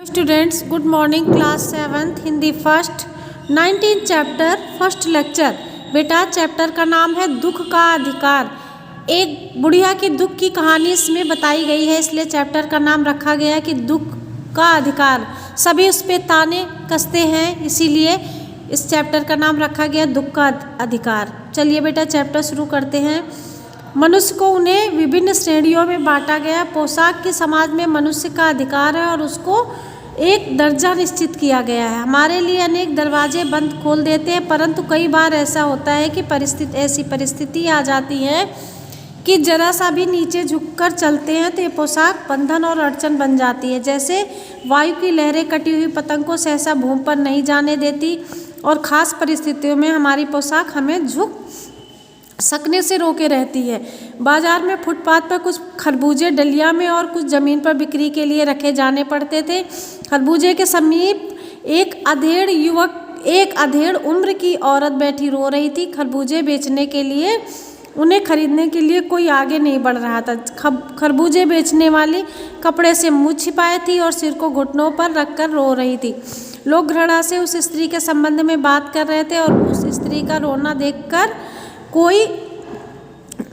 Students, good morning. Class 7th Hindi first 19 chapter first lecture. बेटा, chapter का नाम है दुख का अधिकार। एक बुढ़िया की दुख की कहानी इसमें बताई गई है, इसलिए चैप्टर का नाम रखा गया है कि दुख का अधिकार। सभी उस पर ताने कसते हैं, इसीलिए इस चैप्टर का नाम रखा गया दुख का अधिकार। चलिए बेटा, चैप्टर शुरू करते हैं। मनुष्य को उन्हें विभिन्न श्रेणियों में बांटा गया। पोशाक के समाज में मनुष्य का अधिकार है और उसको एक दर्जा निश्चित किया गया है। हमारे लिए अनेक दरवाजे बंद खोल देते हैं, परंतु कई बार ऐसा होता है कि ऐसी परिस्थिति आ जाती है कि जरा सा भी नीचे झुककर चलते हैं तो ये पोशाक बंधन और अड़चन बन जाती है। जैसे वायु की लहरें कटी हुई पतंग को सहसा भूमि पर नहीं जाने देती, और ख़ास परिस्थितियों में हमारी पोशाक हमें झुक सकने से रोके रहती है। बाजार में फुटपाथ पर कुछ खरबूजे डलिया में और कुछ ज़मीन पर बिक्री के लिए रखे जाने पड़ते थे। खरबूजे के समीप एक अधेड़ उम्र की औरत बैठी रो रही थी। खरबूजे बेचने के लिए उन्हें खरीदने के लिए कोई आगे नहीं बढ़ रहा था। खरबूजे बेचने वाली कपड़े से मुँह छिपाए थी और सिर को घुटनों पर रखकर रो रही थी। लोग घृणा से उस स्त्री के संबंध में बात कर रहे थे और उस स्त्री का रोना देखकर कोई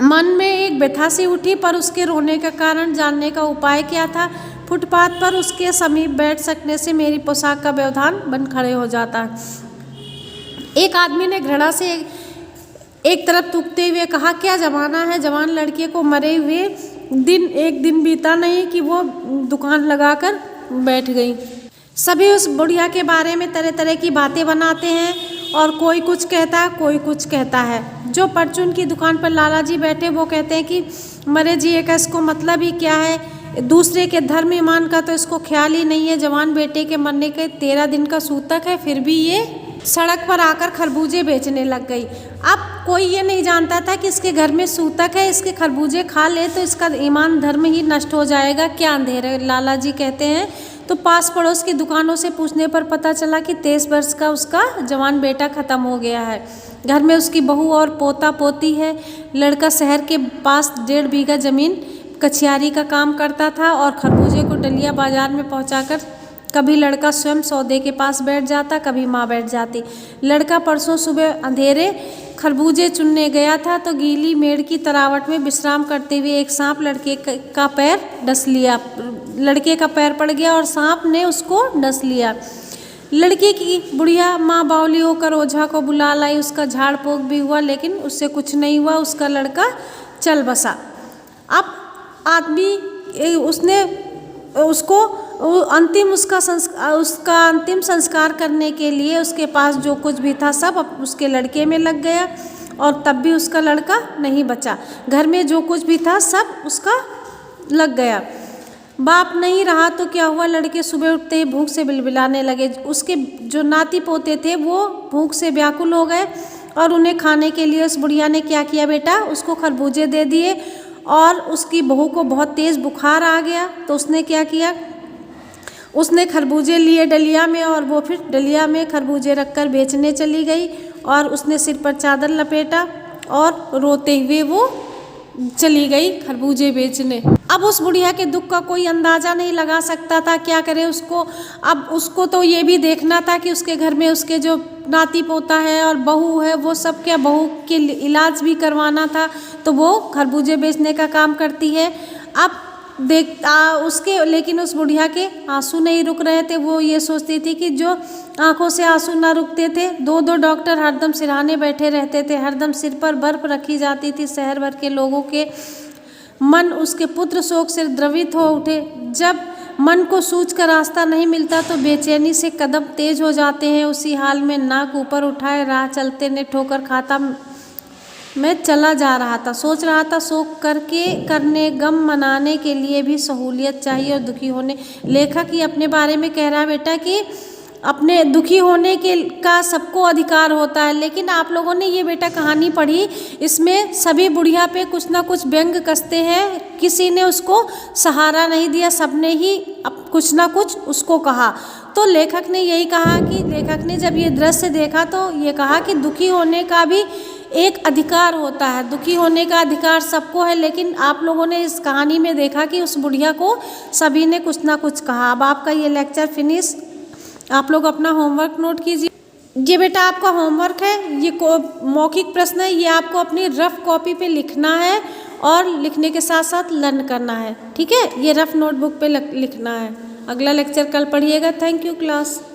मन में एक व्यथा सी उठी, पर उसके रोने का कारण जानने का उपाय क्या था। फुटपाथ पर उसके समीप बैठ सकने से मेरी पोशाक का व्यवधान बन खड़े हो जाता है। एक आदमी ने घृणा से एक तरफ थूकते हुए कहा, क्या जमाना है, जवान लड़के को मरे हुए एक दिन बीता नहीं कि वो दुकान लगाकर बैठ गई। सभी उस बुढ़िया के बारे में तरह तरह की बातें बनाते हैं और कोई कुछ कहता है, कोई कुछ कहता है। जो परचून की दुकान पर लाला जी बैठे वो कहते हैं कि मरे जिए का इसको मतलब ही क्या है, दूसरे के धर्म ईमान का तो इसको ख्याल ही नहीं है। जवान बेटे के मरने के 13 दिन का सूतक है, फिर भी ये सड़क पर आकर खरबूजे बेचने लग गई। अब कोई ये नहीं जानता था कि इसके घर में सूतक है, इसके खरबूजे खा ले तो इसका ईमान धर्म ही नष्ट हो जाएगा। क्या अंधेरा, लाला जी कहते हैं। तो पास पड़ोस की दुकानों से पूछने पर पता चला कि 23 वर्ष का उसका जवान बेटा ख़त्म हो गया है। घर में उसकी बहू और पोता पोती है। लड़का शहर के पास 1.5 बीघा ज़मीन कछियारी का काम करता था और खरबूजे को डलिया बाजार में पहुंचाकर कभी लड़का स्वयं सौदे के पास बैठ जाता, कभी माँ बैठ जाती। लड़का परसों सुबह अंधेरे खरबूजे चुनने गया था तो गीली मेड़ की तरावट में विश्राम करते हुए एक सांप लड़के का पैर डस लिया। लड़के का पैर पड़ गया और सांप ने उसको डस लिया। लड़की की बुढ़िया माँ बावली होकर ओझा को बुला लाई। उसका झाड़ पोक भी हुआ, लेकिन उससे कुछ नहीं हुआ। उसका लड़का चल बसा। अब आदमी उसने उसको उसका अंतिम संस्कार करने के लिए उसके पास जो कुछ भी था सब उसके लड़के में लग गया, और तब भी उसका लड़का नहीं बचा। घर में जो कुछ भी था सब उसका लग गया। बाप नहीं रहा तो क्या हुआ, लड़के सुबह उठते ही भूख से बिलबिलाने लगे। उसके जो नाती पोते थे वो भूख से व्याकुल हो गए और उन्हें खाने के लिए उस बुढ़िया ने क्या किया बेटा, उसको खरबूजे दे दिए। और उसकी बहू को बहुत तेज़ बुखार आ गया तो उसने क्या किया, उसने खरबूजे लिए डलिया में और वो फिर डलिया में खरबूजे रखकर बेचने चली गई। और उसने सिर पर चादर लपेटा और रोते हुए वो चली गई खरबूजे बेचने। अब उस बुढ़िया के दुख का कोई अंदाज़ा नहीं लगा सकता था, क्या करे उसको। अब उसको तो ये भी देखना था कि उसके घर में उसके जो नाती पोता है और बहू है वो सब, क्या बहू के इलाज भी करवाना था, तो वो खरबूजे बेचने का काम करती है। अब लेकिन उस बुढ़िया के आंसू नहीं रुक रहे थे। वो ये सोचती थी कि जो आंखों से आंसू ना रुकते थे, 2-2 डॉक्टर हरदम सिरहाने बैठे रहते थे, हरदम सिर पर बर्फ रखी जाती थी। शहर भर के लोगों के मन उसके पुत्र शोक से द्रवित हो उठे। जब मन को सूझ का रास्ता नहीं मिलता तो बेचैनी से कदम तेज हो जाते हैं। उसी हाल में नाक ऊपर उठाए राह चलते ने ठोकर खाता मैं चला जा रहा था। सोच रहा था शोक करने गम मनाने के लिए भी सहूलियत चाहिए और दुखी होने। लेखक ही अपने बारे में कह रहा है बेटा कि अपने दुखी होने का सबको अधिकार होता है। लेकिन आप लोगों ने ये बेटा कहानी पढ़ी, इसमें सभी बुढ़िया पे कुछ ना कुछ व्यंग कसते हैं। किसी ने उसको सहारा नहीं दिया, सबने ही कुछ ना कुछ उसको कहा। तो लेखक ने यही कहा कि लेखक ने जब ये दृश्य देखा तो ये कहा कि दुखी होने का भी एक अधिकार होता है, दुखी होने का अधिकार सबको है, लेकिन आप लोगों ने इस कहानी में देखा कि उस बुढ़िया को सभी ने कुछ ना कुछ कहा। अब आपका ये लेक्चर फिनिश, आप लोग अपना होमवर्क नोट कीजिए। ये बेटा आपका होमवर्क है, ये मौखिक प्रश्न है, ये आपको अपनी रफ कॉपी पे लिखना है और लिखने के साथ साथ लर्न करना है, ठीक है। ये रफ नोटबुक पे लिखना है। अगला लेक्चर कल पढ़िएगा। Thank you class.